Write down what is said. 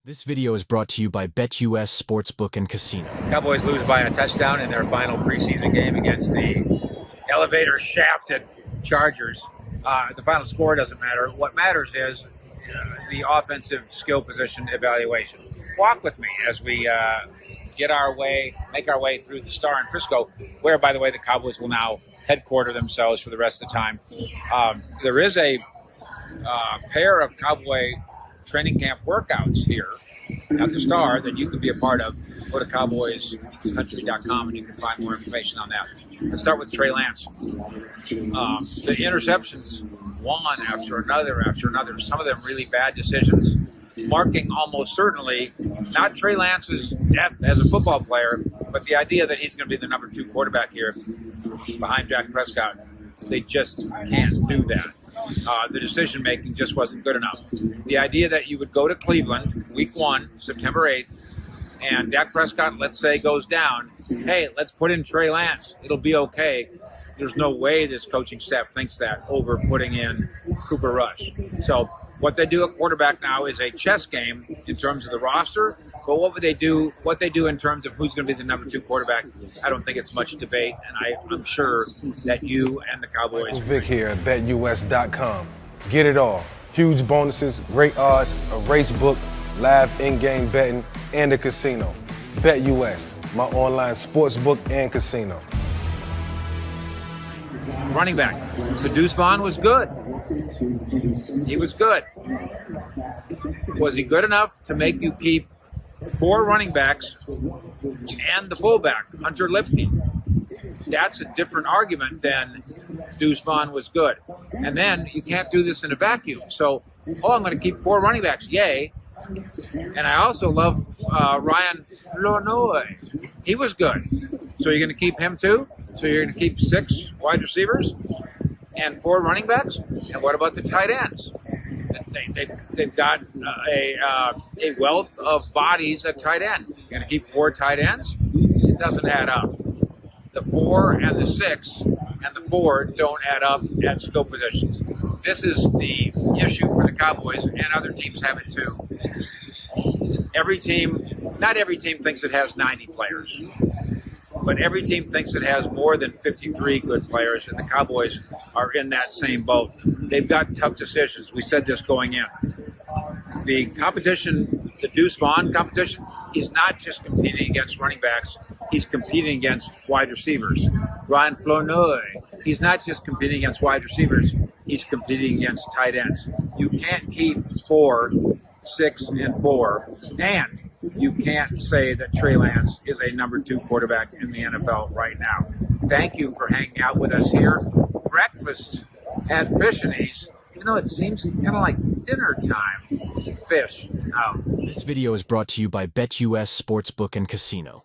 This video is brought to you by BetUS Sportsbook and Casino. Cowboys lose by a touchdown in their final preseason game against the elevator-shafted Chargers. The final score doesn't matter. What matters is the offensive skill position evaluation. Walk with me as we make our way through the Star in Frisco, where, by the way, the Cowboys will now headquarter themselves for the rest of the time. There is a pair of Cowboy training camp workouts here at the Star that you can be a part of. Go to cowboyscountry.com and you can find more information on that. Let's start with Trey Lance. The interceptions, one after another. Some of them really bad decisions, marking almost certainly not Trey Lance's depth as a football player, but the idea that he's going to be the number 2 quarterback here behind Dak Prescott. They just can't do that. The decision-making just wasn't good enough. The idea that you would go to Cleveland, week 1, September 8th, and Dak Prescott, let's say, goes down. Hey, let's put in Trey Lance. It'll be okay. There's no way this coaching staff thinks that over putting in Cooper Rush. So what they do at quarterback now is a chess game in terms of the roster. But what they do in terms of who's going to be the number 2 quarterback, I don't think it's much debate, and I'm sure that you and the Cowboys. Vic here at BetUS.com. Get it all. Huge bonuses, great odds, a race book, live in-game betting, and a casino. BetUS, my online sports book and casino. Running back. So Deuce Vaughn was good. He was good. Was he good enough to make you keep 4 running backs and the fullback, Hunter Lipke? That's a different argument than Deuce Vaughn was good. And then you can't do this in a vacuum. So, I'm going to keep 4 running backs. Yay. And I also love Ryan Flournoy. He was good. So you're going to keep him too? So you're going to keep 6 wide receivers and 4 running backs? And what about the tight ends? They've got a wealth of bodies at tight end. You're going to keep 4 tight ends? It doesn't add up. The 4 and the 6 and the 4 don't add up at skill positions. This is the issue for the Cowboys, and other teams have it too. Not every team thinks it has 90 players, but every team thinks it has more than 53 good players, and the Cowboys are in that same boat. They've got tough decisions. We said this going in. The competition, the Deuce Vaughn competition, he's not just competing against running backs, he's competing against wide receivers. Ryan Flournoy, he's not just competing against wide receivers, he's competing against tight ends. You can't keep 4, 6, and 4, and you can't say that Trey Lance is a number 2 quarterback in the NFL right now. Thank you for hanging out with us here. Breakfast at Fish and East, even though it seems kind of like dinner time. Fish. This video is brought to you by BetUS Sportsbook and Casino.